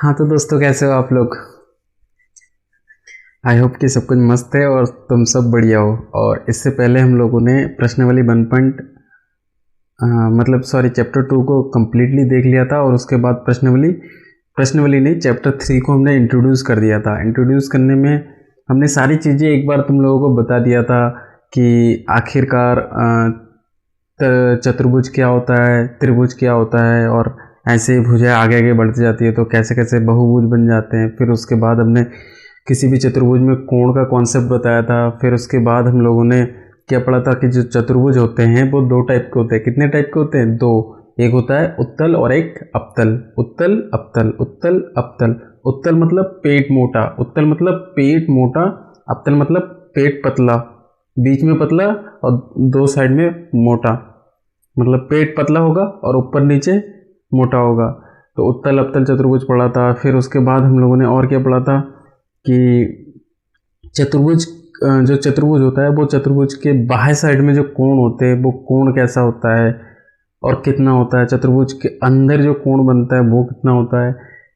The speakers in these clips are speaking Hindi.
हाँ तो दोस्तों, कैसे हो आप लोग। आई होप कि सब कुछ मस्त है और तुम सब बढ़िया हो। और इससे पहले हम लोगों ने प्रश्नावली 1 मतलब सॉरी चैप्टर 2 को कम्प्लीटली देख लिया था। और उसके बाद प्रश्नावली नहीं, चैप्टर 3 को हमने इंट्रोड्यूस कर दिया था। इंट्रोड्यूस करने में हमने सारी चीज़ें एक बार तुम लोगों को बता दिया था कि आखिरकार चतुर्भुज क्या होता है, त्रिभुज क्या होता है, और ऐसे भुजाएं आगे आगे बढ़ती जाती है तो कैसे कैसे बहुभुज बन जाते हैं। फिर उसके बाद हमने किसी भी चतुर्भुज में कोण का कॉन्सेप्ट बताया था। फिर उसके बाद हम लोगों ने क्या पढ़ा था कि जो चतुर्भुज होते हैं वो दो टाइप के होते हैं। कितने टाइप के होते हैं? दो। एक होता है उत्तल और एक अपतल। उत्तल अवतल, उत्तल अवतल। उत्तल मतलब पेट मोटा, उत्तल मतलब पेट मोटा, अवतल मतलब पेट पतला, बीच में पतला और दो साइड में मोटा, मतलब पेट पतला होगा और ऊपर नीचे मोटा होगा। तो उत्तल अवतल चतुर्भुज पढ़ा था। फिर उसके बाद हम लोगों ने और क्या पढ़ा था कि चतुर्भुज जो चतुर्भुज होता है वो चतुर्भुज के बाहर साइड में जो कोण होते हैं वो कोण कैसा होता है और कितना होता है। चतुर्भुज के अंदर जो कोण बनता है वो कितना होता है।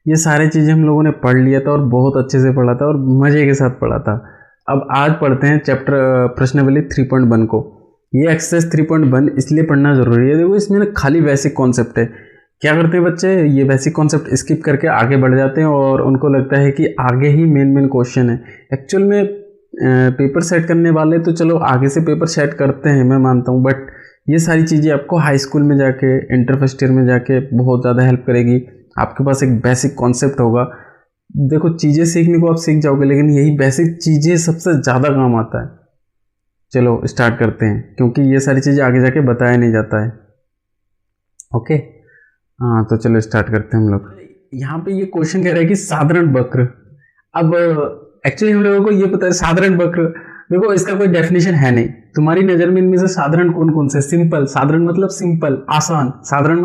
ये सारी चीज़ें हम लोगों ने पढ़ लिया था और बहुत अच्छे से पढ़ा था और मज़े के साथ पढ़ा था। अब आज पढ़ते हैं चैप्टर प्रश्नावली 3.1 को। ये एक्सरसाइज 3.1 इसलिए पढ़ना ज़रूरी है, देखो इसमें ना खाली बेसिक कॉन्सेप्ट है। क्या करते हैं बच्चे, ये बेसिक कॉन्सेप्ट स्किप करके आगे बढ़ जाते हैं और उनको लगता है कि आगे ही मेन क्वेश्चन है। एक्चुअल में पेपर सेट करने वाले तो चलो आगे से पेपर सेट करते हैं, मैं मानता हूँ, बट ये सारी चीज़ें आपको हाई स्कूल में जाके, इंटर फर्स्ट ईयर में जाके बहुत ज़्यादा हेल्प करेगी। आपके पास एक बेसिक कॉन्सेप्ट होगा। देखो चीज़ें सीखने को आप सीख जाओगे, लेकिन यही बेसिक चीज़ें सबसे ज़्यादा काम आता है। चलो स्टार्ट करते हैं, क्योंकि ये सारी चीज़ें आगे जाके बताया नहीं जाता है। ओके, हाँ तो चलो स्टार्ट करते हैं हम लोग। यहाँ पे ये क्वेश्चन कह रहा है कि साधारण वक्र। अब एक्चुअली हम लोगों को ये पता है साधारण वक्र, देखो इसका कोई डेफिनेशन है नहीं। तुम्हारी नजर में इनमें से साधारण कौन कौन से? सिंपल, साधारण मतलब सिंपल, आसान। साधारण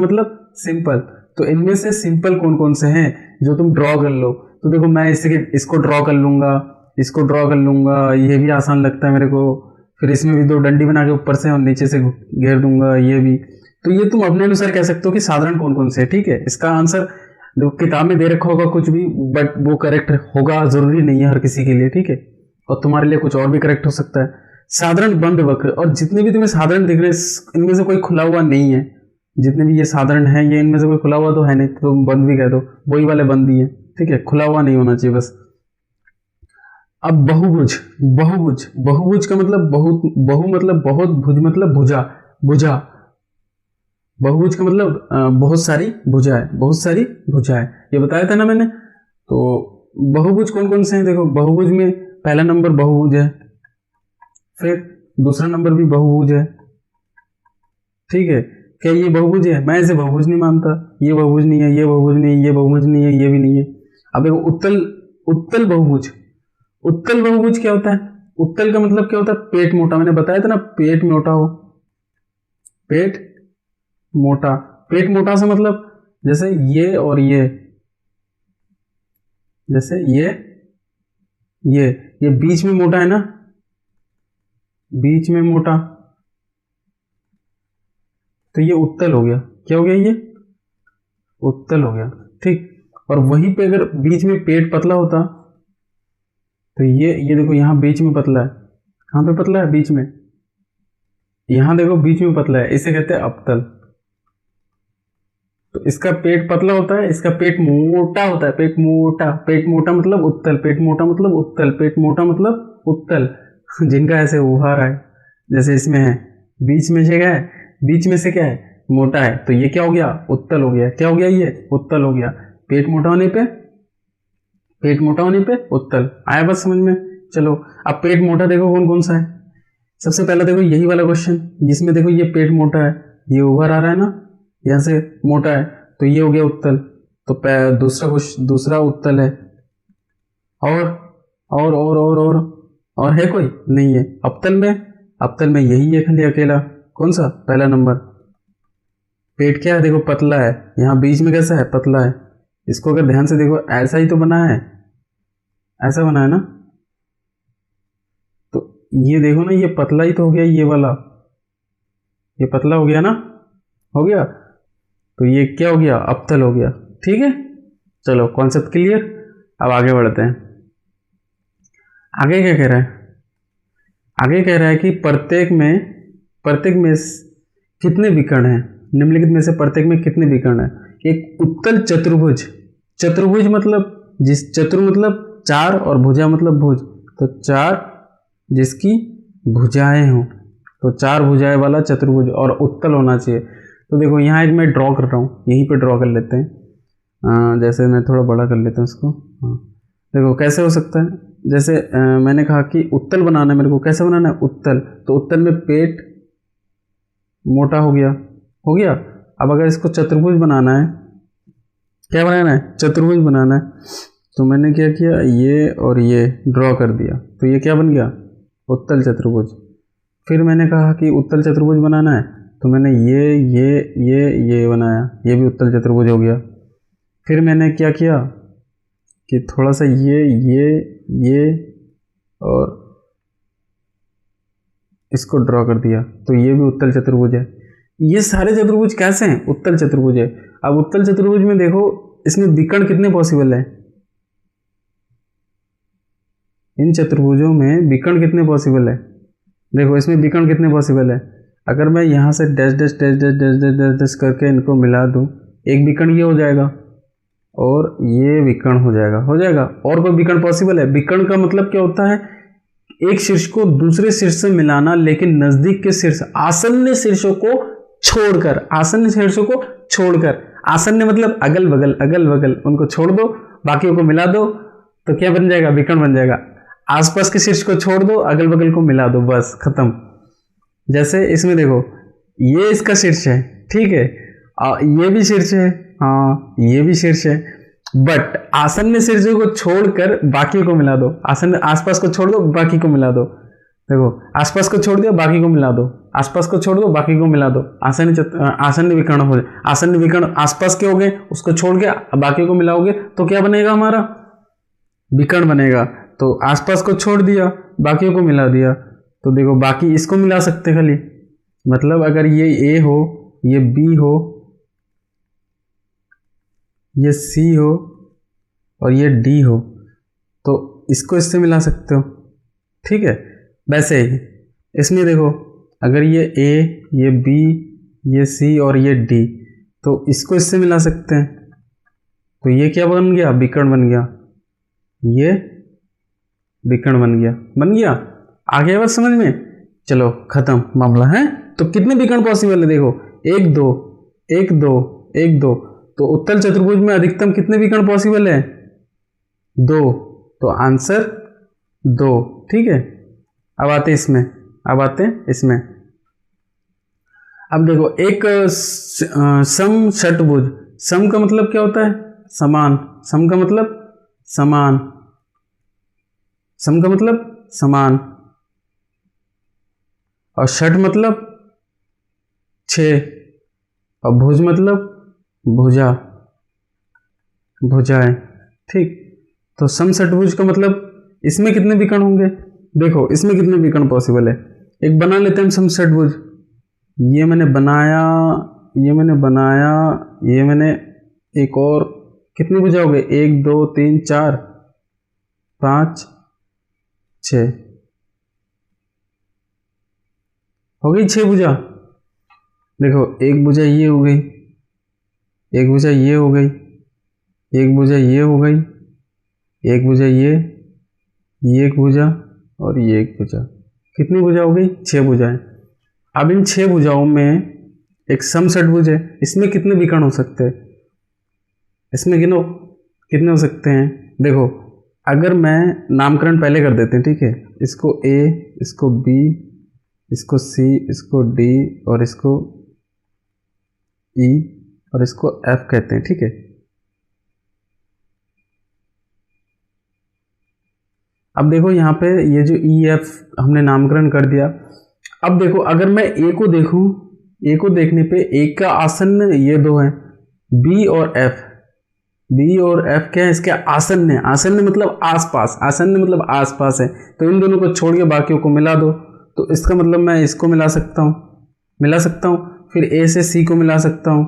मतलब सिंपल। तो इनमें से सिंपल कौन कौन से हैं जो तुम ड्रॉ कर लो? तो देखो मैं इसको ड्रॉ कर लूंगा, इसको ड्रॉ कर लूंगा, ये भी आसान लगता है मेरे को। फिर इसमें भी दो डंडी बना के ऊपर से और नीचे से घेर दूंगा, ये भी। तो ये तुम अपने अनुसार कह सकते हो कि साधारण कौन कौन से है। ठीक है, इसका आंसर किताब में दे रखा होगा कुछ भी, बट वो करेक्ट होगा जरूरी नहीं है हर किसी के लिए। ठीक है, और तुम्हारे लिए कुछ और भी करेक्ट हो सकता है। साधारण बंद वक्र, और जितने भी तुम्हें साधारण दिख रहे हैं इनमें से कोई खुला हुआ नहीं है। जितने भी ये साधारण है ये इनमें से कोई खुला हुआ तो है नहीं, तो तुम बंद भी कह दो, वही वाले बंद ही है। ठीक है, खुला हुआ नहीं होना चाहिए बस। अब बहुभुज, बहुभुज का मतलब बहु मतलब बहुत, भुज मतलब भुजा, भुजा। बहुभुज का मतलब बहुत सारी भुजाएं, ये बताया था ना मैंने। तो बहुभुज कौन कौन से हैं? देखो बहुभुज में पहला नंबर बहुभुज है, फिर दूसरा नंबर भी बहुभुज है। ठीक है, क्या ये बहुभुज है? मैं इसे बहुभुज नहीं मानता। ये बहुभुज नहीं है, ये बहुभुज नहीं है, ये बहुभुज नहीं है, ये भी नहीं है। अब देखो उत्तल बहुभुज। उत्तल बहुभुज क्या होता है? उत्तल का मतलब क्या होता है? पेट मोटा। मैंने बताया था ना, पेट मोटा हो, पेट मोटा। पेट मोटा से मतलब जैसे ये और ये, जैसे ये बीच में मोटा है ना, बीच में मोटा, तो ये उत्तल हो गया। क्या हो गया? ये उत्तल हो गया। ठीक, और वहीं पे अगर बीच में पेट पतला होता तो ये देखो यहाँ बीच में पतला है। कहाँ पे पतला है? बीच में। यहाँ देखो बीच में पतला है, इसे कहते हैं अपतल। तो इसका पेट पतला होता है, इसका पेट मोटा होता है। पेट मोटा मतलब उत्तल, पेट मोटा मतलब उत्तल, पेट मोटा मतलब उत्तल। जिनका ऐसे उभार है जैसे इसमें है, बीच में से क्या है? बीच में से क्या है? मोटा है, तो ये क्या हो गया? उत्तल हो गया। क्या हो गया? ये उत्तल हो गया। पेट मोटा होने पे उत्तल। आया बात समझ में? चलो अब पेट मोटा देखो कौन कौन सा है। सबसे पहला देखो यही वाला क्वेश्चन, जिसमें देखो ये पेट मोटा है, ये उभर आ रहा है ना, यहाँ से मोटा है, तो ये हो गया उत्तल। तो दूसरा उत्तल है। और है कोई? नहीं है। अबतल में यही है खाली अकेला। कौन सा? पहला नंबर। पेट क्या है? देखो पतला है, यहाँ बीच में कैसा है? पतला है। इसको अगर ध्यान से देखो ऐसा ही तो बना है, ऐसा बना है ना, तो ये देखो ना, ये पतला ही तो हो गया, ये वाला, ये पतला हो गया ना, हो गया, तो ये क्या हो गया? अबतल हो गया। ठीक है, चलो कॉन्सेप्ट क्लियर। अब आगे बढ़ते हैं। आगे क्या कह रहा है? आगे कह रहा है कि प्रत्येक में कितने विकर्ण हैं, निम्नलिखित में से प्रत्येक में कितने विकर्ण हैं। एक उत्तल चतुर्भुज, चतुर्भुज मतलब जिस चतुर मतलब चार और भुजा मतलब भुज, तो चार जिसकी भुजाएं हों, तो चार भुजाएं वाला चतुर्भुज और उत्तल होना चाहिए। तो देखो यहाँ एक मैं ड्रॉ कर रहा हूँ, यहीं पे ड्रॉ कर लेते हैं। जैसे मैं थोड़ा बड़ा कर लेता हूँ इसको। हाँ देखो कैसे हो सकता है। जैसे मैंने कहा कि उत्तल बनाना है मेरे को, कैसे बनाना है उत्तल, तो उत्तल में पेट मोटा हो गया। अब अगर इसको चतुर्भुज बनाना है, क्या बनाना है, चतुर्भुज बनाना है, तो मैंने क्या किया, ये और ये ड्रॉ कर दिया, तो ये क्या बन गया, उत्तल चतुर्भुज। फिर मैंने कहा कि उत्तल चतुर्भुज बनाना है, तो मैंने ये बनाया, ये भी उत्तल चतुर्भुज हो गया। फिर मैंने क्या किया कि थोड़ा सा ये और इसको ड्रॉ कर दिया, तो ये भी उत्तल चतुर्भुज है। ये सारे चतुर्भुज कैसे हैं, उत्तल चतुर्भुज है। अब उत्तल चतुर्भुज में देखो इसमें विकर्ण कितने पॉसिबल है, इन चतुर्भुजों में विकर्ण कितने पॉसिबल है। देखो इसमें विकर्ण कितने पॉसिबल है। अगर मैं यहाँ से dash dash dash dash dash dash dash dash करके इनको मिला दूँ, एक विकर्ण ये हो जाएगा और ये विकर्ण हो जाएगा। और कोई विकर्ण पॉसिबल है। विकर्ण का मतलब क्या होता है, एक शीर्ष को दूसरे शीर्ष से मिलाना, लेकिन नजदीक के शीर्ष आसन्न शीर्षों को छोड़कर, आसन्न मतलब अगल बगल उनको छोड़ दो, बाकियों को मिला दो, तो क्या बन जाएगा, विकर्ण बन जाएगा। आसपास के शीर्ष को छोड़ दो, अगल बगल को मिला दो, बस खत्म। जैसे इसमें देखो ये इसका शीर्ष है, ठीक है, ये भी शीर्ष है, हाँ ये भी शीर्ष है, बट आसन्न शीर्षों को छोड़कर बाकी को मिला दो, आसपास को छोड़ दो, बाकी को मिला दो। देखो आसपास को छोड़ दिया, बाकी को मिला दो, आसपास को छोड़ दो, बाकी को मिला दो, आसन्न विकर्ण हो जाए। आसन्न विकर्ण आसपास के हो गए, उसको छोड़ के बाकी को मिलाओगे तो क्या बनेगा, हमारा विकर्ण बनेगा। तो आसपास को छोड़ दिया, बाकी को मिला दिया, तो देखो बाकी इसको मिला सकते खाली, मतलब अगर ये ए हो, ये बी हो, ये सी हो और ये डी हो, तो इसको इससे मिला सकते हो, ठीक है। वैसे ही इसमें देखो अगर ये ए, ये बी, ये सी और ये डी, तो इसको इससे मिला सकते हैं, तो ये क्या बन गया, विकर्ण बन गया, ये विकर्ण बन गया। आगे बात समझ में, चलो खत्म मामला है। तो कितने विकर्ण पॉसिबल है, देखो 1 2 1 2 1 2, तो उत्तल चतुर्भुज में अधिकतम कितने विकर्ण पॉसिबल है, 2, तो आंसर 2, ठीक है। अब आते इसमें, अब देखो एक सम षटभुज, सम का मतलब क्या होता है, समान, सम का मतलब समान, और षट मतलब 6, और भुज मतलब भुजाएं, ठीक। तो सम षटभुज का मतलब इसमें कितने विकर्ण होंगे, देखो इसमें कितने विकर्ण पॉसिबल है। एक बना लेते हैं हम सम षटभुज, ये मैंने बनाया, एक और कितनी भुजा हो गए, 1 2 3 4 5 6 हो गई 6 भुजा। देखो एक भुजा ये हो गई, एक भुजा ये हो गई, एक भुजा ये हो गई, एक भुजा ये एक भुजा और ये एक भुजा, कितनी भुजा हो गई, 6 भुजाएं। अब इन 6 भुजाओं में एक सम षटभुज है, इसमें कितने विकर्ण हो सकते हैं, इसमें गिनो कितने हो सकते हैं। देखो अगर मैं नामकरण पहले कर देते हैं, ठीक है, इसको ए, इसको बी, इसको सी, इसको डी और इसको ई और इसको एफ कहते हैं, ठीक है। अब देखो यहाँ पे ये जो ई एफ हमने नामकरण कर दिया। अब देखो अगर मैं ए को देखूं, ए को देखने पे ए का आसन्न ये 2 है, बी और एफ क्या है, इसके आसन्न है, आसन्न मतलब आसपास है, तो इन दोनों को छोड़ के बाकियों को मिला दो, तो इसका मतलब मैं इसको मिला सकता हूँ, फिर ए से सी को मिला सकता हूँ,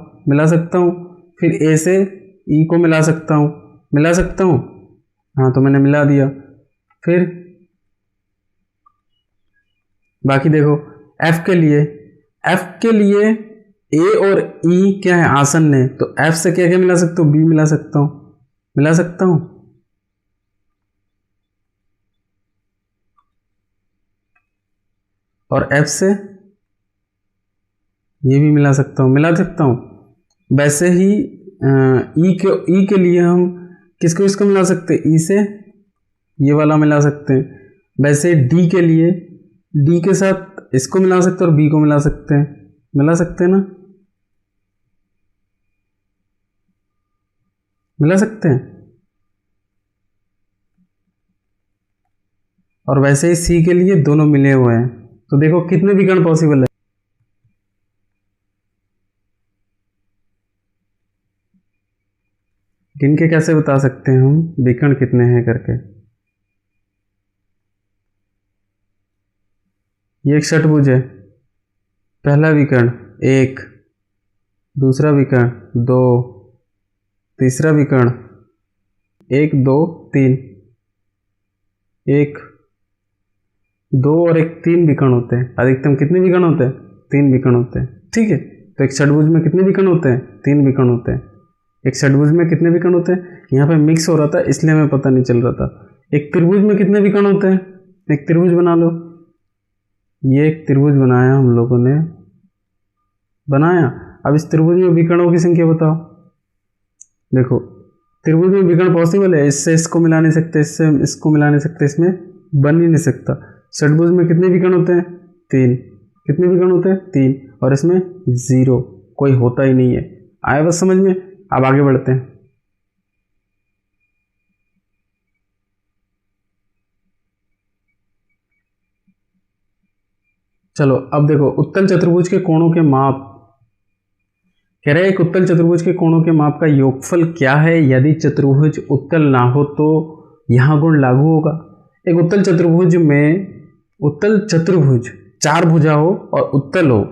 फिर ए से ई को मिला सकता हूँ, मिला सकता हूँ? हाँ, तो मैंने मिला दिया। फिर बाकी देखो एफ के लिए ए और ई क्या है, आसन्न है, तो एफ से क्या क्या मिला सकता हूँ? बी मिला सकता हूँ, मिला सकता हूँ। और एफ से ये भी मिला सकता हूँ, मिला सकता हूँ। वैसे ही ई के लिए हम किसको किसको मिला सकते हैं? ई से ये वाला मिला सकते हैं। वैसे डी के लिए डी के साथ इसको मिला सकते हैं और बी को मिला सकते हैं, मिला सकते हैं ना, मिला सकते हैं। और वैसे ही सी के लिए दोनों मिले हुए हैं। तो देखो कितने विकर्ण पॉसिबल है। गिन के कैसे बता सकते हैं हम विकर्ण कितने हैं करके? ये एक षटभुज है, पहला विकर्ण 1, दूसरा विकर्ण 2, तीसरा विकर्ण 1 2 3, 1 2 और 1 3 विकर्ण होते हैं। अधिकतम कितने विकर्ण होते हैं? 3 विकर्ण होते हैं, ठीक है। तो एक षटभुज में कितने विकर्ण होते हैं? 3 विकर्ण होते हैं। एक षटभुज में कितने विकर्ण होते हैं? यहाँ पे मिक्स हो रहा था इसलिए हमें पता नहीं चल रहा था। एक त्रिभुज में कितने विकर्ण होते हैं? एक त्रिभुज बना लो, ये एक त्रिभुज बनाया हम लोगों ने, बनाया। अब इस त्रिभुज में विकर्णों की संख्या बताओ। देखो त्रिभुज में विकर्ण पॉसिबल है, इससे इसको मिला नहीं सकते, इससे इसको मिला नहीं सकते, इसमें बन ही नहीं सकता। षटभुज में कितने विकर्ण होते हैं? 3। कितने विकर्ण होते हैं? 3। और इसमें 0, कोई होता ही नहीं है। आया बस समझ में? अब आगे बढ़ते हैं। चलो अब देखो उत्तल चतुर्भुज के कोणों के माप। कह रहे हैं एक उत्तल चतुर्भुज के कोणों के माप का योगफल क्या है यदि चतुर्भुज उत्तल ना हो तो यहां गुण लागू होगा। एक उत्तल चतुर्भुज में, उत्तल चतुर्भुज 4 भुजा हो और उत्तल हो,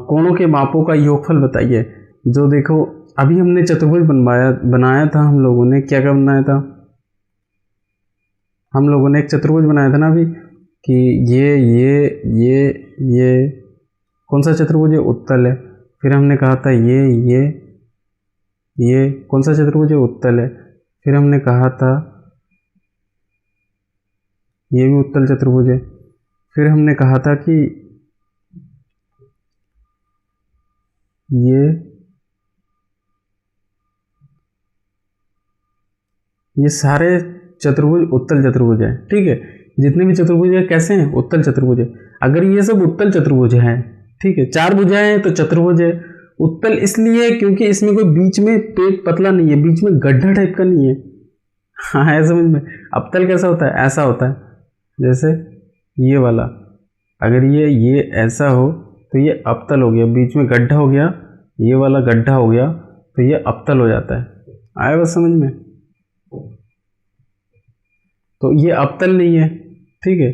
कोणों के मापों का योगफल बताइए। जो देखो अभी हमने चतुर्भुज बनाया था, हम लोगों ने क्या क्या बनाया था? हम लोगों ने एक चतुर्भुज बनाया था ना अभी, कि ये कौन सा चतुर्भुज है? उत्तल है। फिर हमने कहा था ये कौन सा चतुर्भुज है? उत्तल है। फिर हमने कहा था ये भी उत्तल चतुर्भुज है। फिर हमने कहा था कि ये सारे चतुर्भुज उत्तल चतुर्भुज है, ठीक है। जितने भी चतुर्भुज है कैसे हैं? उत्तल चतुर्भुज है। अगर ये सब उत्तल चतुर्भुज है, ठीक है, 4 भुजाएं हैं तो चतुर्भुज है। उत्तल इसलिए क्योंकि इसमें कोई बीच में पेट पतला नहीं है, बीच में गड्ढा टाइप का नहीं है। हाँ है समझ में? अवतल कैसा होता है? ऐसा होता है, जैसे ये वाला। अगर ये ऐसा हो तो ये अवतल हो गया, बीच में गड्ढा हो गया, ये वाला गड्ढा हो गया, तो ये अवतल हो जाता है। आया बस समझ में? तो ये अवतल नहीं है, ठीक है।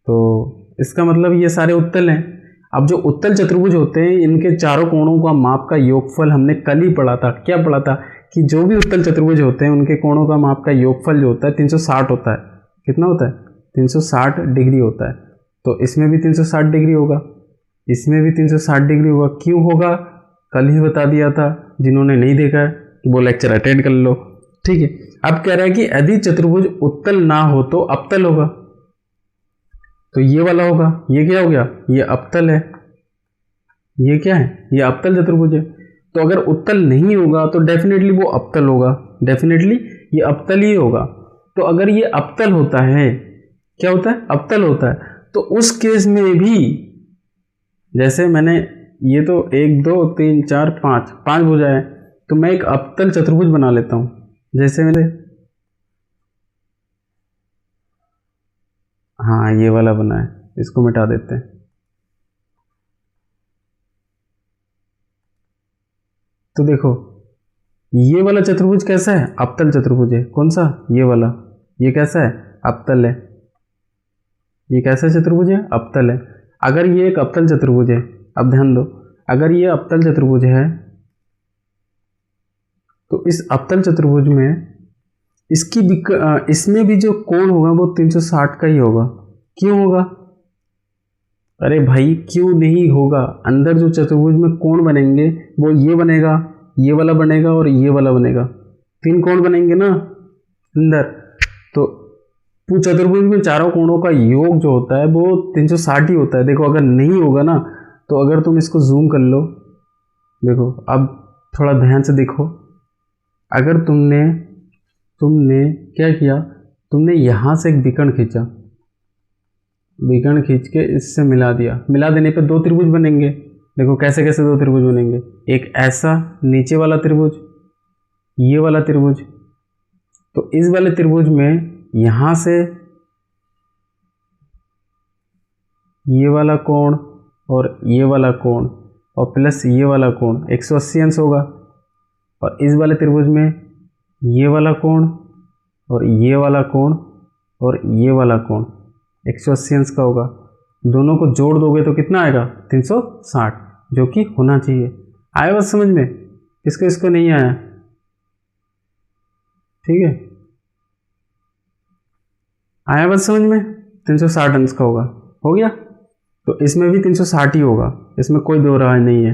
तो इसका मतलब ये सारे उत्तल हैं। अब जो उत्तल चतुर्भुज होते हैं इनके चारों कोणों का माप का योगफल हमने कल ही पढ़ा था। क्या पढ़ा था? कि जो भी उत्तल चतुर्भुज होते हैं उनके कोणों का माप का योगफल जो होता है 360 होता है। कितना होता है? 360 डिग्री होता है। तो इसमें भी 360 डिग्री होगा, इसमें भी 360 डिग्री होगा। क्यों होगा? कल ही बता दिया था, जिन्होंने नहीं देखा है वो लेक्चर अटेंड कर लो, ठीक है। अब कह रहा है कि यदि चतुर्भुज उत्तल ना हो तो अवतल होगा। तो ये वाला होगा, ये क्या हो गया? ये अवतल है। ये क्या है? ये अवतल चतुर्भुज है। तो अगर उत्तल नहीं होगा तो डेफिनेटली वो अवतल होगा, डेफिनेटली ये अवतल ही होगा। तो अगर ये अवतल होता है, क्या होता है? अवतल होता है। तो उस केस में भी जैसे मैंने ये तो 1 2 3 4 5 भुजाएं, तो मैं एक अवतल चतुर्भुज बना लेता हूं। जैसे मैंने, हाँ ये वाला बना है, इसको मिटा देते हैं। तो देखो ये वाला चतुर्भुज कैसा है? अवतल चतुर्भुज है। कौन सा? ये वाला। ये कैसा है? अवतल है। ये कैसा चतुर्भुज है? अवतल है। अगर ये एक अवतल चतुर्भुज है, अब ध्यान दो, अगर ये अवतल चतुर्भुज है तो इस अवतल चतुर्भुज में इसमें भी जो कोण होगा वो 360 का ही होगा। क्यों होगा? अरे भाई क्यों नहीं होगा, अंदर जो चतुर्भुज में कोण बनेंगे वो ये बनेगा, ये वाला बनेगा और ये वाला बनेगा, 3 कोण बनेंगे ना अंदर। तो चतुर्भुज में चारों कोणों का योग जो होता है वो 360 ही होता है। देखो अगर नहीं होगा ना, तो अगर तुम इसको जूम कर लो, देखो अब थोड़ा ध्यान से देखो, अगर तुमने क्या किया, तुमने यहाँ से एक विकर्ण खींचा, विकर्ण खींच के इससे मिला दिया, मिला देने पे 2 त्रिभुज बनेंगे। देखो कैसे कैसे 2 त्रिभुज बनेंगे, एक ऐसा नीचे वाला त्रिभुज, ये वाला त्रिभुज। तो इस वाले त्रिभुज में यहाँ से ये वाला कोण और ये वाला कोण और प्लस ये वाला कोण 180 अंश होगा, और इस वाले त्रिभुज में ये वाला कोण और ये वाला कोण और ये वाला कोण 180 अंश का होगा। दोनों को जोड़ दोगे तो कितना आएगा? 360, जो कि होना चाहिए। आया बस समझ में? इसको नहीं आया? ठीक है, आया बस समझ में? 360 अंश का होगा, हो गया। तो इसमें भी 360 ही होगा, इसमें कोई दो राय नहीं है।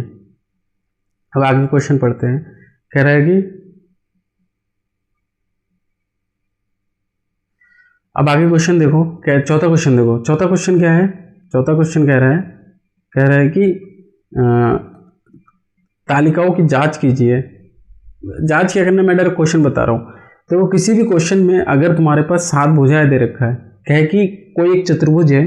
अब आगे क्वेश्चन पढ़ते हैं। कह रहा है कि अब आगे क्वेश्चन देखो, क्या चौथा क्वेश्चन देखो। चौथा क्वेश्चन क्या है? चौथा क्वेश्चन कह रहा है कि तालिकाओं की जांच कीजिए। जांच क्या करना, मैं डायरेक्ट क्वेश्चन बता रहा हूँ। तो वो किसी भी क्वेश्चन में अगर तुम्हारे पास 7 भुजाएं दे रखा है, कहे कि कोई एक चतुर्भुज है,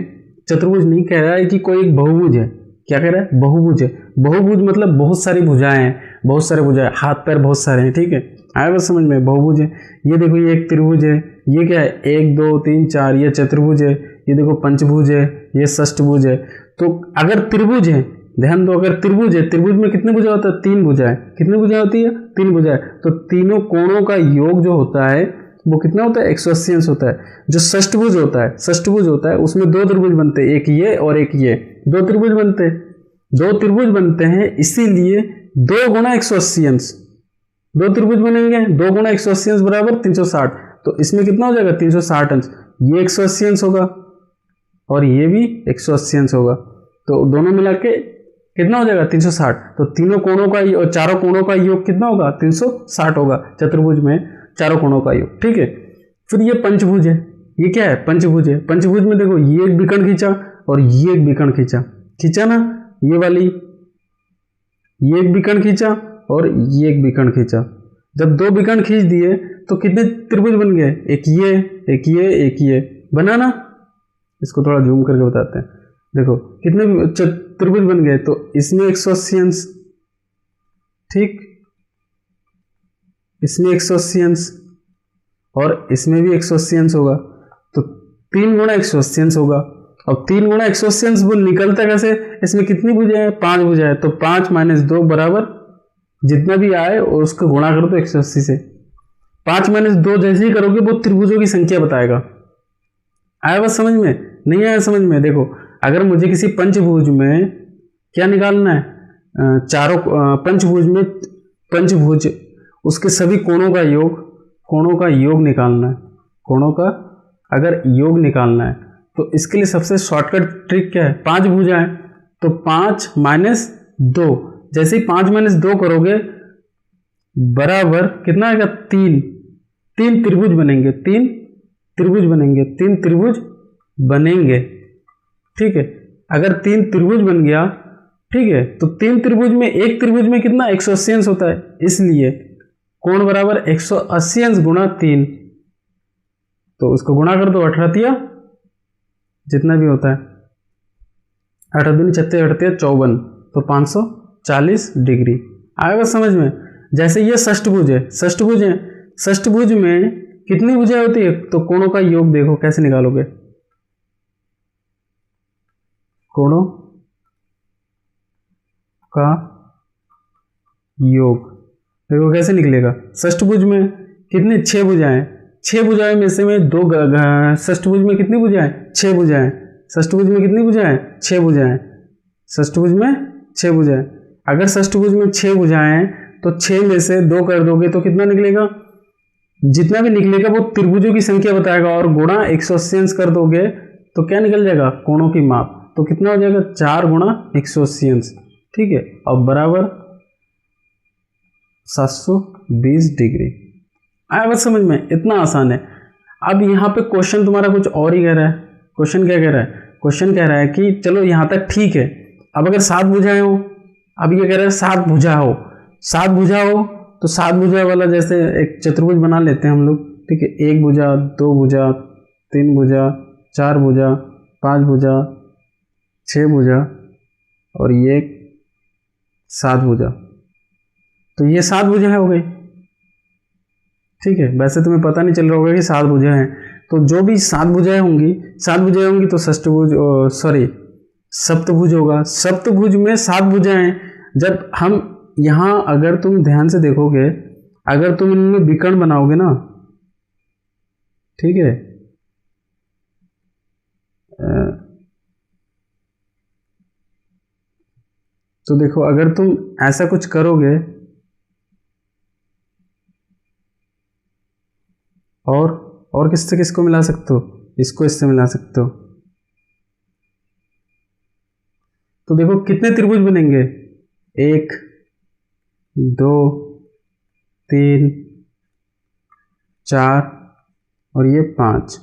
चतुर्भुज नहीं कह रहा है कि कोई एक बहुभुज है। क्या कह रहा है? बहुभुज है। बहुभुज मतलब बहुत सारी भुजाएं हैं, बहुत सारे भुजाएं, हाथ पैर बहुत सारे हैं। ठीक है, आया बस समझ में? बहुभुज है। ये देखो ये एक त्रिभुज है, ये क्या है? 1 2 3 4, ये चतुर्भुज है। ये देखो पंचभुज है, ये षष्ठभुज है। तो अगर त्रिभुज है, ध्यान दो, अगर त्रिभुज है, त्रिभुज में कितने भुजा होता है? 3 भुजाएं। कितनी भुजाएं होती है? 3 भुजाएं। तो तीनों कोणों का योग जो होता है वो कितना होता है? 180 अंश होता है। जो षष्ठभुज होता है उसमें 2 त्रिभुज बनते हैं, एक ये और एक ये, 2 त्रिभुज बनते हैं। 2 त्रिभुज बनते हैं, इसीलिए 2 गुणा 180 अंश, 2 त्रिभुज बनेंगे, 2 गुणा 180 अंश बराबर 360। तो इसमें कितना हो जाएगा? 360 अंश। ये 180 अंश होगा और ये भी 180 अंश होगा। तो दोनों मिला के कितना हो जाएगा? 360। तो तीनों कोणों का और चारों कोणों का योग कितना होगा? 360 होगा चतुर्भुज में चारों कोणों का योग। ठीक है, फिर ये पंचभुज है। ये क्या है? पंचभुज है। पंचभुज में देखो ये एक विकर्ण खींचा और ये एक विकर्ण खींचा ना, ये वाली, ये एक विकर्ण खींचा और ये एक विकर्ण खींचा। जब 2 विकर्ण खींच दिए तो कितने त्रिभुज बन गए? एक ये, एक ये, एक ये, बना ना? इसको थोड़ा जूम करके बताते हैं। देखो कितने त्रिभुज बन गए। तो इसमें 180 अंश, ठीक, इसमें 180 अंश और इसमें भी 180 अंश होगा। तो 3 गुणा 180 अंश होगा। अब 3 गुणा 180 अंश वो निकलता कैसे? इसमें कितनी भुजाएं? 5 भुजाएं। तो 5 - 2 बराबर जितना भी आए उसको गुणा कर दो 180 से। 5 - 2 जैसे ही करोगे वो त्रिभुजों की संख्या बताएगा। आया बस समझ में? नहीं आया समझ में? देखो अगर मुझे किसी पंचभुज में क्या निकालना है, पंचभुज उसके सभी कोणों का योग निकालना है। कोणों का अगर योग निकालना है तो इसके लिए सबसे शॉर्टकट ट्रिक क्या है? 5 भुजाएं, तो 5 - 2, जैसे ही 5 - 2 करोगे बराबर कितना आएगा? 3 त्रिभुज बनेंगे, 3 त्रिभुज बनेंगे। ठीक है, अगर 3 त्रिभुज बन गया, ठीक है, तो 3 त्रिभुज में एक त्रिभुज में कितना? 180 अंश होता है। इसलिए कोण बराबर 180 अंश गुणा 3। तो उसको गुणा कर दो, 18 जितना भी होता है, 8 दूनी 36, 8 54, तो 540 डिग्री। आएगा समझ में? जैसे ये षष्ठभुज है, षष्ठभुज में कितनी भुजाएं होती है? तो कोणों का योग देखो कैसे निकालोगे। कोणों का योग देखो कैसे निकलेगा। षष्ठभुज में कितने? 6 भुजाएं। 6 भुजाएं में से में 2 षष्ठभुज में कितनी भुजाएं? 6 भुजाएं। षष्ठभुज में कितनी भुजाएं? 6 भुजाएं। षष्ठभुज में 6 भुजाएं। अगर षष्ठभुज में 6 भुजाएं तो 6 में से 2 कर दोगे तो कितना निकलेगा, जितना भी निकलेगा वो त्रिभुजों की संख्या बताएगा, और गुणा 180 अंश कर दोगे तो क्या निकल जाएगा, कोणों की माप। तो कितना हो जाएगा, 4 गुणा 180 अंश, ठीक है, और बराबर 720 डिग्री। आया बात समझ में, इतना आसान है। अब यहाँ पे क्वेश्चन तुम्हारा कुछ और ही कह रहा है। क्वेश्चन क्या कह रहा है, क्वेश्चन कह रहा है कि चलो यहाँ तक ठीक है, अब अगर 7 भुजाएं हो, अब ये कह रहा है 7 भुजा हो, 7 भुजा हो तो 7 भुजा वाला जैसे एक चतुर्भुज बना लेते हैं हम लोग, ठीक है, 1 भुजा, 2 भुजा, 3 भुजा, 4 भुजा, 5 भुजा, 6 भुजा, और ये 7 भुजा। तो ये 7 भुजा हो गई, ठीक है। वैसे तुम्हें पता नहीं चल रहा होगा कि 7 भुजा हैं, तो जो भी 7 भुजाएं होंगी, 7 भुजाएं होंगी तो षष्टभुज, सॉरी सप्तभुज होगा। सप्तभुज में 7 भुजाएं, जब हम यहाँ अगर तुम ध्यान से देखोगे, अगर तुम इनमें विकर्ण बनाओगे ना, ठीक है, तो देखो अगर तुम ऐसा कुछ करोगे और किससे किसको मिला सकते हो, इसको इससे मिला सकते हो, तो देखो कितने त्रिभुज बनेंगे, 1 2 3 4 और ये 5,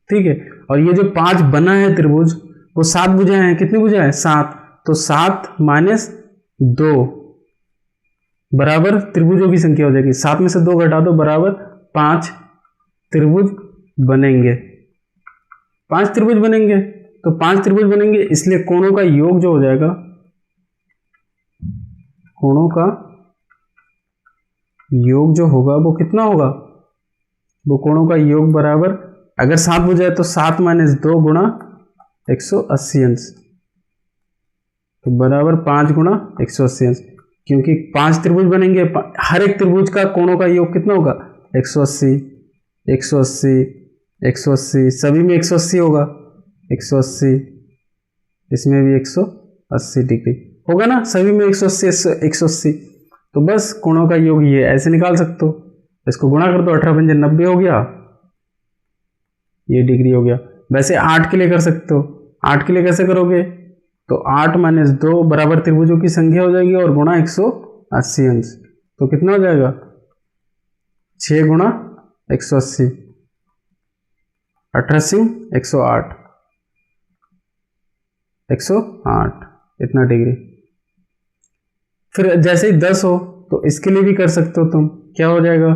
ठीक है। और ये जो 5 बना है त्रिभुज, वो 7 भुजाएं हैं, कितनी भुजाएं हैं, 7, तो 7 माइनस 2 बराबर त्रिभुजों की संख्या हो जाएगी। 7 में से 2 घटा दो, बराबर 5 त्रिभुज बनेंगे, 5 त्रिभुज बनेंगे। तो 5 त्रिभुज बनेंगे, इसलिए कोणों का योग जो हो जाएगा, कोणों का योग जो होगा वो कितना होगा, वो कोणों का योग बराबर, अगर 7 भुजा है तो 7 माइनस 2 गुणा 180 अंश, तो बराबर 5 गुणा 180 अंश, क्योंकि 5 त्रिभुज बनेंगे, हर एक त्रिभुज का कोणों का योग कितना होगा, 180 180 180, सभी में 180 होगा, 180, इसमें भी 180 डिग्री होगा ना, सभी में 180 180। तो बस कोणों का योग ये ऐसे निकाल सकते हो, इसको गुणा कर दो, 18 पंजे 90 हो गया, ये डिग्री हो गया। वैसे 8 के लिए कर सकते हो, 8 के लिए कैसे करोगे, तो 8 माइनस 2 बराबर त्रिभुजों की संख्या हो जाएगी और गुणा 180 अंश, तो कितना हो जाएगा, 6 गुणा 180, 18 108, 108 इतना डिग्री। फिर जैसे ही 10 हो तो इसके लिए भी कर सकते हो तुम, क्या हो जाएगा,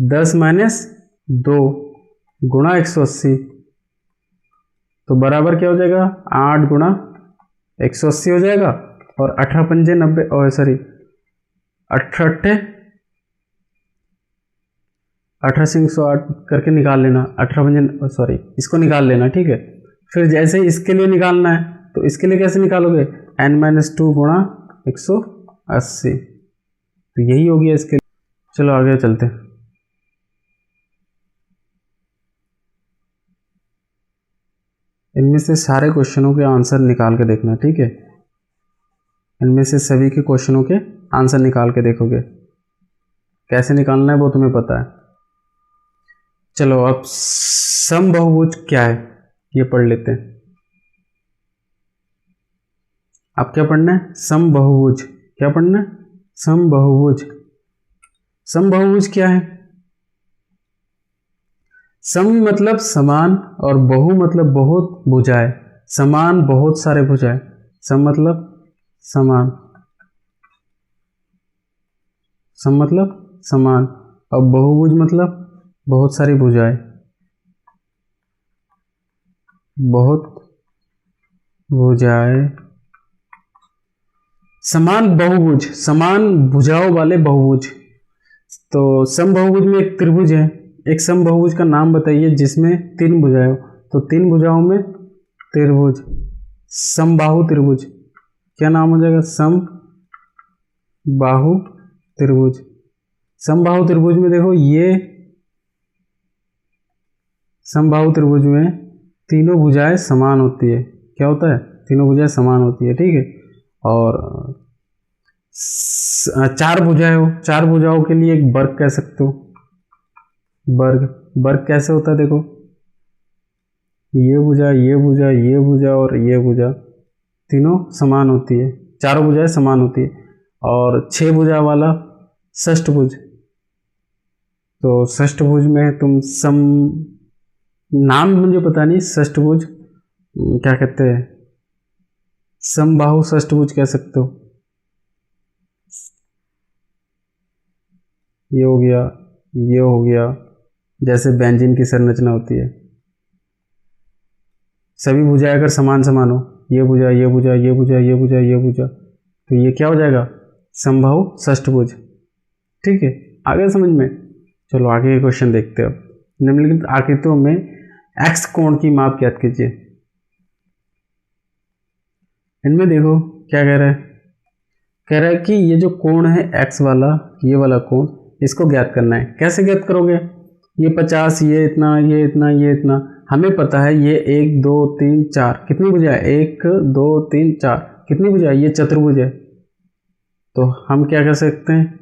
10 माइनस 2 गुणा 180, तो बराबर क्या हो जाएगा, 8 गुणा 180 हो जाएगा, और 18 पंजे 90, और सॉरी 18 से 108 करके निकाल लेना, 18 पंजे सॉरी इसको निकाल लेना, ठीक है। फिर जैसे इसके लिए निकालना है तो इसके लिए कैसे निकालोगे, n-2 गुणा 180, तो यही हो गया इसके लिए। चलो आगे चलते हैं। इनमें से सारे क्वेश्चनों के आंसर निकाल के देखना, ठीक है, इनमें से सभी के क्वेश्चनों के आंसर निकाल के देखोगे, कैसे निकालना है वो तुम्हें पता है। चलो अब समबाहुभुज क्या है ये पढ़ लेते हैं। अब क्या पढ़ना है, समबाहुभुज, क्या पढ़ना है, समबाहुभुज। समबाहुभुज क्या है, सम मतलब समान और बहु मतलब बहुत भुजाएं, समान बहुत सारे भुजाएं, सम मतलब समान, सम मतलब समान, और बहुभुज मतलब बहुत सारी भुजाएं, बहुत भुजाएं, समान बहुभुज, समान भुजाओं वाले बहुभुज। तो समबाहुभुज में एक त्रिभुज है, एक समबाहुभुज का नाम बताइए जिसमें 3 भुजाएं हो, तो 3 भुजाओं में त्रिभुज, समबाहु त्रिभुज, क्या नाम हो जाएगा, समबाहु त्रिभुज। समबाहु त्रिभुज में देखो, ये समबाहु त्रिभुज में तीनों भुजाएं समान होती है, क्या होता है, तीनों भुजाएं समान होती है, ठीक है। और चार भुजाएं हो, चार भुजाओं के लिए एक वर्ग कह सकते हो। वर्ग, वर्ग कैसे होता है देखो, ये भुजा, ये भुजा, ये भुजा और ये भुजा तीनों समान होती है, चारों भुजाएं समान होती है। और छह भुजा वाला षष्ठभुज, तो षष्ठभुज में तुम सम, नाम मुझे पता नहीं, षष्ठभुज क्या कहते हैं, समबाहु षष्ठभुज कह सकते हो। ये हो गया, ये हो गया, जैसे बेंजीन की संरचना होती है। सभी भुजाएं अगर समान समान हो, ये भुजा, ये भुजा, ये भुजा, ये भुजा, ये भुजा, तो ये क्या हो जाएगा, समबाहु षष्ठभुज। ठीक है, आगे समझ में। चलो आगे के क्वेश्चन देखते हैं। निम्नलिखित आकृतियों में एक्स कोण की माप ज्ञात कीजिए। इनमें देखो क्या कह रहा है, कह रहा है कि ये जो कोण है एक्स वाला, ये वाला कोण, इसको ज्ञात करना है। कैसे ज्ञात करोगे, ये 50, ये इतना, ये इतना, ये इतना, हमें पता है ये 1 2 3 4 कितनी भुजा है, 1 2 3 4 कितनी भुजा है, ये चतुर्भुज है। तो हम क्या कर सकते हैं,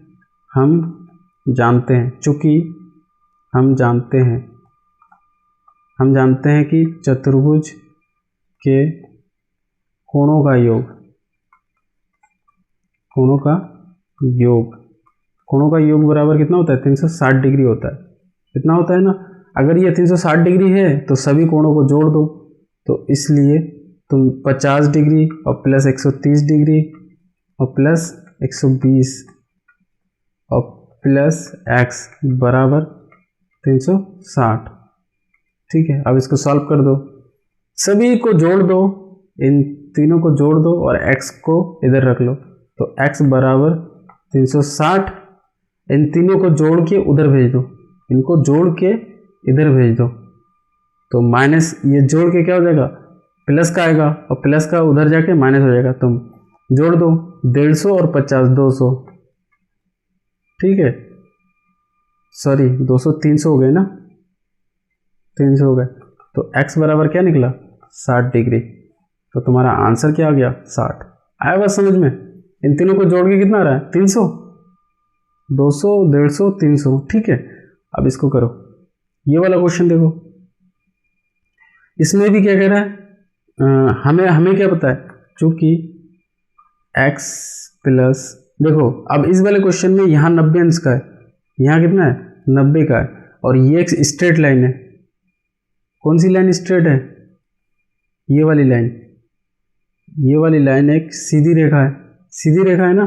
हम जानते हैं, चूंकि हम जानते हैं कि चतुर्भुज के कोणों का योग, कोणों का योग बराबर कितना होता है, 360 डिग्री होता है। कितना होता है ना, अगर ये 360 डिग्री है तो सभी कोणों को जोड़ दो, तो इसलिए तुम 50 डिग्री और प्लस 130 डिग्री और प्लस 120 और प्लस x बराबर 360। ठीक है, अब इसको सॉल्व कर दो, सभी को जोड़ दो, इन तीनों को जोड़ दो और x को इधर रख लो, तो x बराबर 360, इन तीनों को जोड़ के उधर भेज दो, इनको जोड़ के इधर भेज दो, तो माइनस, ये जोड़ के क्या हो जाएगा, प्लस का आएगा और प्लस का उधर जाके माइनस हो जाएगा। तुम जोड़ दो, 150 और 50 200, ठीक है, सॉरी 200 300 हो गए ना, 300 हो गए, तो x बराबर क्या निकला, 60 डिग्री। तो तुम्हारा आंसर क्या आ गया, 60। आया बात समझ में। इन तीनों को जोड़ के कितना आ रहा है, 300, 200 150 300। ठीक है, अब इसको करो, ये वाला क्वेश्चन देखो, इसमें भी क्या कह रहा है, हमें क्या पता है, चूंकि x प्लस, देखो अब इस वाले क्वेश्चन में यहाँ 90 अंश का है, यहाँ कितना है, 90 का है, और ये एक स्ट्रेट लाइन है। कौन सी लाइन स्ट्रेट है, ये वाली लाइन, ये वाली लाइन एक सीधी रेखा है, सीधी रेखा है ना।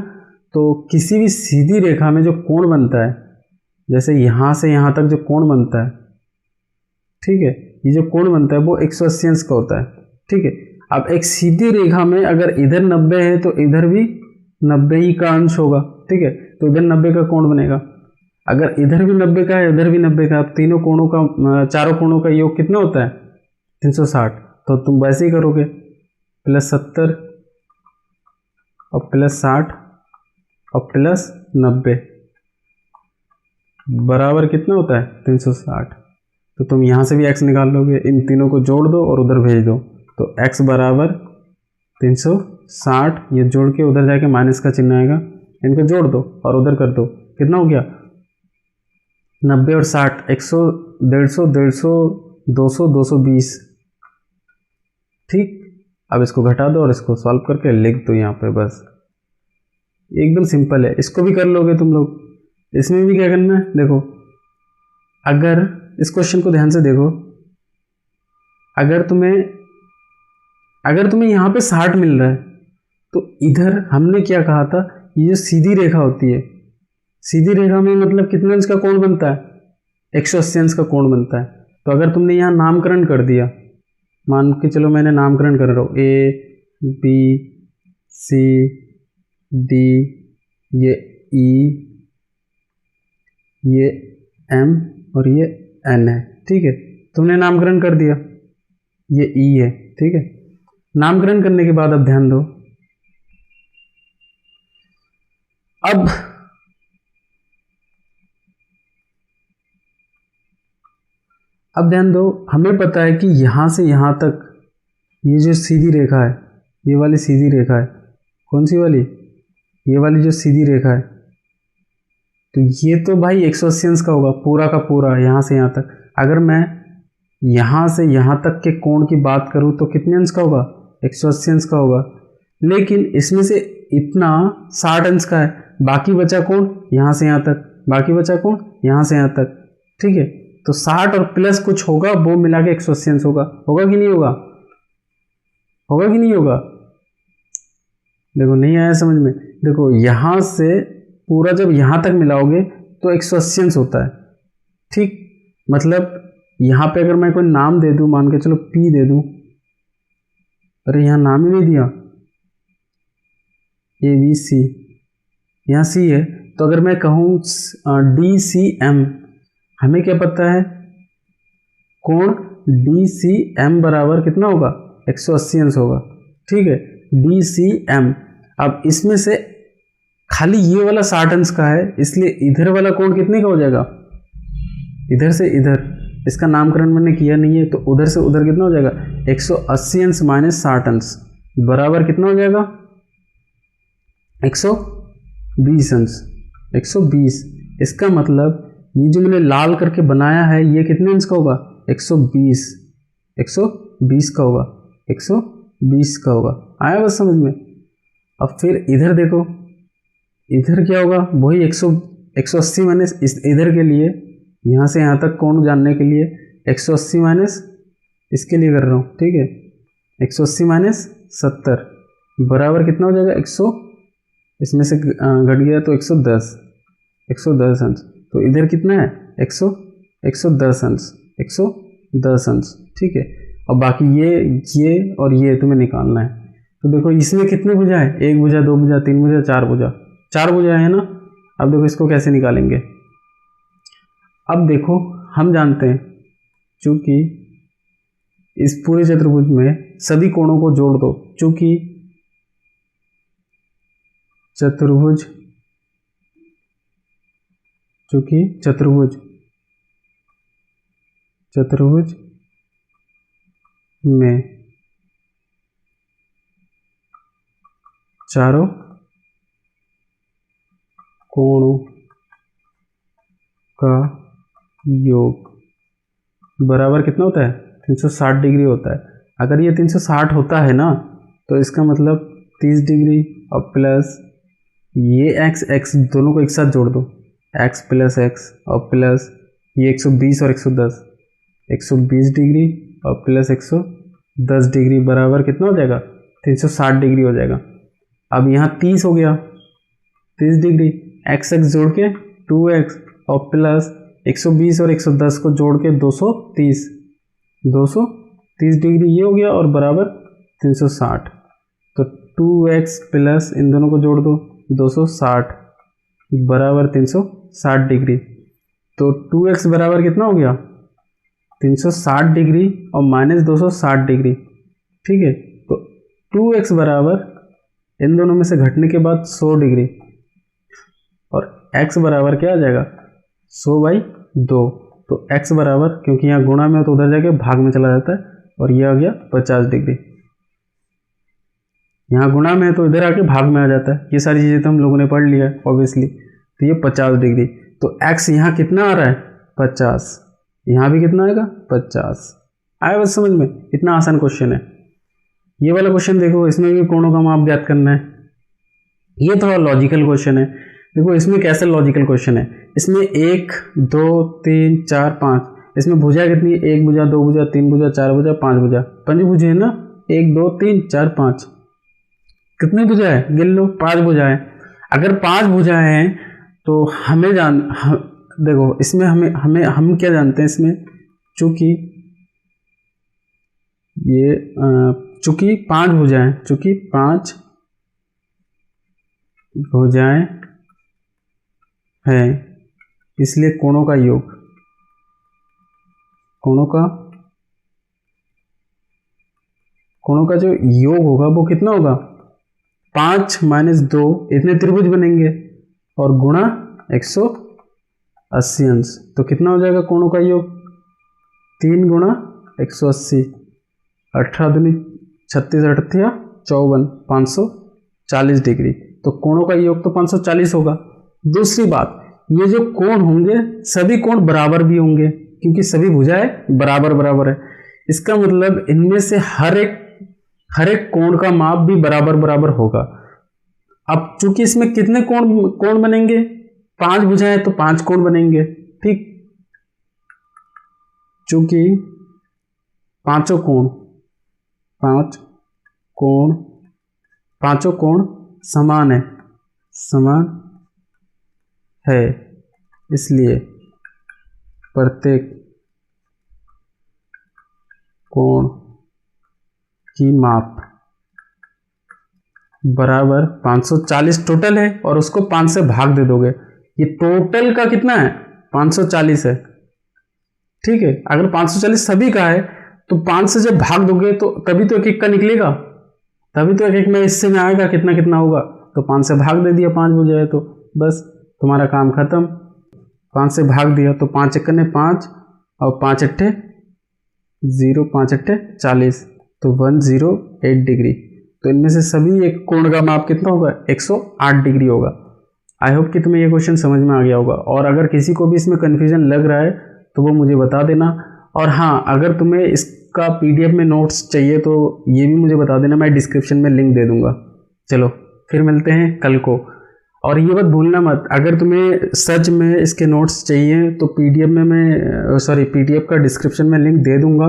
तो किसी भी सीधी रेखा में जो कोण बनता है, जैसे यहाँ से यहाँ तक जो कोण बनता है, ठीक है, ये जो कोण बनता है वो 180 अंश का होता है। ठीक है, अब एक सीधी रेखा में अगर इधर 90 है तो इधर भी 90 ही का अंश होगा। ठीक है, तो इधर 90 का कोण बनेगा, अगर इधर भी 90 का है इधर भी 90 का, अब तीनों कोणों का, चारों कोणों का योग कितना होता है, 360। तो तुम वैसे ही करोगे, प्लस 70 और प्लस 60 और प्लस 90 बराबर कितना होता है, 360। तो तुम यहाँ से भी x निकाल लोगे, इन तीनों को जोड़ दो और उधर भेज दो, तो x बराबर 360, ये जोड़ के उधर जाके माइनस का चिन्ह आएगा, इनको जोड़ दो और उधर कर दो, कितना हो गया, 90 और 60, 100 150 150 200 220। ठीक, अब इसको घटा दो और इसको सॉल्व करके लिख दो यहाँ पे, बस एकदम सिंपल है। इसको भी कर लोगे तुम लोग। इसमें भी क्या करना है, देखो अगर इस क्वेश्चन को ध्यान से देखो, अगर तुम्हें यहाँ पे 60 मिल रहा है, तो इधर हमने क्या कहा था, ये जो सीधी रेखा होती है, सीधी रेखा में मतलब कितने अंश का कोण बनता है, 180 अंश का कोण बनता है। तो अगर तुमने यहाँ नामकरण कर दिया, मान के चलो मैंने नामकरण कर रहा हूँ, A B C D, ये E, ये M और ये N है। ठीक है, तुमने नामकरण कर दिया, ये E है। ठीक है, नामकरण करने के बाद अब ध्यान दो, अब ध्यान दो, हमें पता है कि यहाँ से यहाँ तक ये जो सीधी रेखा है, ये वाली सीधी रेखा है, कौन सी वाली, ये वाली जो सीधी रेखा है, तो ये तो भाई 180 अंश का होगा पूरा का पूरा, यहाँ से यहाँ तक। अगर मैं यहाँ से यहाँ तक के कोण की बात करूँ तो कितने अंश का होगा, 180 अंश का होगा। लेकिन इसमें से इतना 60 अंश का है, बाकी बचा कोण यहाँ से यहाँ तक, बाकी बचा कोण यहाँ से यहाँ तक, ठीक है। तो 60 और प्लस कुछ होगा, वो मिला के 180 अंश होगा। होगा कि नहीं होगा, होगा कि नहीं होगा? देखो नहीं आया समझ में। देखो यहाँ से पूरा जब यहाँ तक मिलाओगे तो 180 अंश होता है, ठीक। मतलब यहाँ पे अगर मैं कोई नाम दे दूँ, मान के चलो P दे दूँ, अरे यहाँ नाम ही नहीं दिया, ABC, यहाँ C है। तो अगर मैं कहूँ DCM, हमें क्या पता है, कोण DCM बराबर कितना होगा, 180 अंश होगा, ठीक है। DCM, अब इसमें से खाली ये वाला 60 अंश का है, इसलिए इधर वाला कोण कितने का हो जाएगा, इधर से इधर, इसका नामकरण मैंने किया नहीं है, तो उधर से उधर कितना हो जाएगा, 180 अंश माइनस 60 अंश बराबर कितना हो जाएगा, 120 अंश, 120। इसका मतलब ये जो मैंने लाल करके बनाया है ये कितने अंश का होगा, 120, 120 का होगा, 120 का होगा। आया बस समझ में। अब फिर इधर देखो, इधर क्या होगा, वही 180 माइनस इधर के लिए, यहाँ से यहाँ तक कोण जानने के लिए 180 माइनस इसके लिए कर रहा हूँ, ठीक है। 180 माइनस 70 बराबर कितना हो जाएगा, 100, इसमें से घट गया तो 110, 110 अंश। तो इधर कितना है, 110 अंश, 110 अंश, ठीक है। अब बाकी ये और ये तुम्हें निकालना है। तो देखो इसमें कितने भुजा है, 1 भुजा, 2 भुजा, 3 भुजा, 4 भुजा, 4 भुजा है ना। अब देखो इसको कैसे निकालेंगे। अब देखो हम जानते हैं, चूंकि इस पूरे चतुर्भुज में सभी कोणों को जोड़ दो, चूंकि चतुर्भुज में चारों कोणों का योग बराबर कितना होता है, 360 डिग्री होता है। अगर ये 360 होता है ना, तो इसका मतलब 30 डिग्री और प्लस ये x दोनों को एक साथ जोड़ दो, x प्लस x और प्लस ये 120 और 110, 120 डिग्री और प्लस 110 डिग्री बराबर कितना हो जाएगा, 360 डिग्री हो जाएगा। अब यहाँ 30 हो गया, 30 डिग्री, x जोड़ के 2x और प्लस 120 और 110 को जोड़ के 230 डिग्री ये हो गया और बराबर 360। तो 2x प्लस इन दोनों को जोड़ दो, 260 बराबर 360 डिग्री। तो 2x बराबर कितना हो गया, 360 डिग्री और माइनस 260 डिग्री, ठीक है। तो 2x बराबर इन दोनों में से घटने के बाद 100 डिग्री और x बराबर क्या आ जाएगा, 100/2। तो x बराबर, क्योंकि यहाँ गुणा में हो तो उधर जाके भाग में चला जाता है, और ये आ गया 50 डिग्री। यहाँ गुणा में है तो इधर आके भाग में आ जाता है। ये सारी चीज़ें तो हम लोगों ने पढ़ लिया है ऑब्वियसली। तो ये 50 डिग्री, तो x यहाँ कितना आ रहा है, 50, यहाँ भी कितना आएगा, 50। आया बस समझ में। इतना आसान क्वेश्चन है ये वाला। क्वेश्चन देखो, इसमें भी कोणों का माप ज्ञात करना है। ये थोड़ा लॉजिकल क्वेश्चन है। देखो इसमें कैसे लॉजिकल क्वेश्चन है, इसमें 1 2 3 4 5, इसमें भुजा कितनी है, 1 भुजा, 2 भुजा, 3 भुजा, 4 भुजा, 5 भुजा, 5 भुजे है ना, 1 2 3 4 5, कितनी भुजा है, गिन लो, 5 भुजा है। अगर 5 भुजा है तो हमें देखो इसमें हम क्या जानते हैं इसमें, चूंकि ये चूंकि 5 भुजाएं, चूंकि 5 भुजाएं हैं, इसलिए कोणों का योग, कोणों का जो योग होगा वो कितना होगा, 5 माइनस 2, इतने त्रिभुज बनेंगे और गुणा 180 अंश। तो कितना हो जाएगा कोणों का योग, 3 गुणा 180, 18 दूनी 36, 38 54, 540 डिग्री। तो कोणों का योग तो 540 होगा। दूसरी बात, ये जो कोण होंगे सभी कोण बराबर भी होंगे, क्योंकि सभी भुजाएं बराबर बराबर है। इसका मतलब इनमें से हर एक कोण का माप भी बराबर बराबर होगा। अब चूंकि इसमें कितने कोण बनेंगे, 5 भुजाएं तो 5 कोण बनेंगे, ठीक। चूंकि पांचों कोण समान है, इसलिए प्रत्येक कोण की माप बराबर 540 टोटल है, और उसको 5 से भाग दे दोगे। ये टोटल का कितना है, 540 है, ठीक है। अगर 540 सभी का है तो 5 से जब भाग दोगे तो तभी तो एक एक का निकलेगा, तभी तो एक एक में इससे में आएगा कितना कितना होगा। तो 5 से भाग दे दिया, 5 हो जाए तो बस तुम्हारा काम खत्म। 5 से भाग दिया तो 5 एकने 5 और 5 अट्ठे 0, 5 अट्ठे 40, तो 108 डिग्री। तो इनमें से सभी एक कोण का माप कितना होगा, 108 डिग्री होगा। आई होप कि तुम्हें ये क्वेश्चन समझ में आ गया होगा, और अगर किसी को भी इसमें कन्फ्यूजन लग रहा है तो वो मुझे बता देना। और हाँ, अगर तुम्हें इसका पीडीएफ में नोट्स चाहिए तो ये भी मुझे बता देना, मैं डिस्क्रिप्शन में लिंक दे दूंगा। चलो फिर मिलते हैं कल को। और ये बात भूलना मत, अगर तुम्हें सच में इसके नोट्स चाहिए तो पीडीएफ का डिस्क्रिप्शन में लिंक दे दूंगा।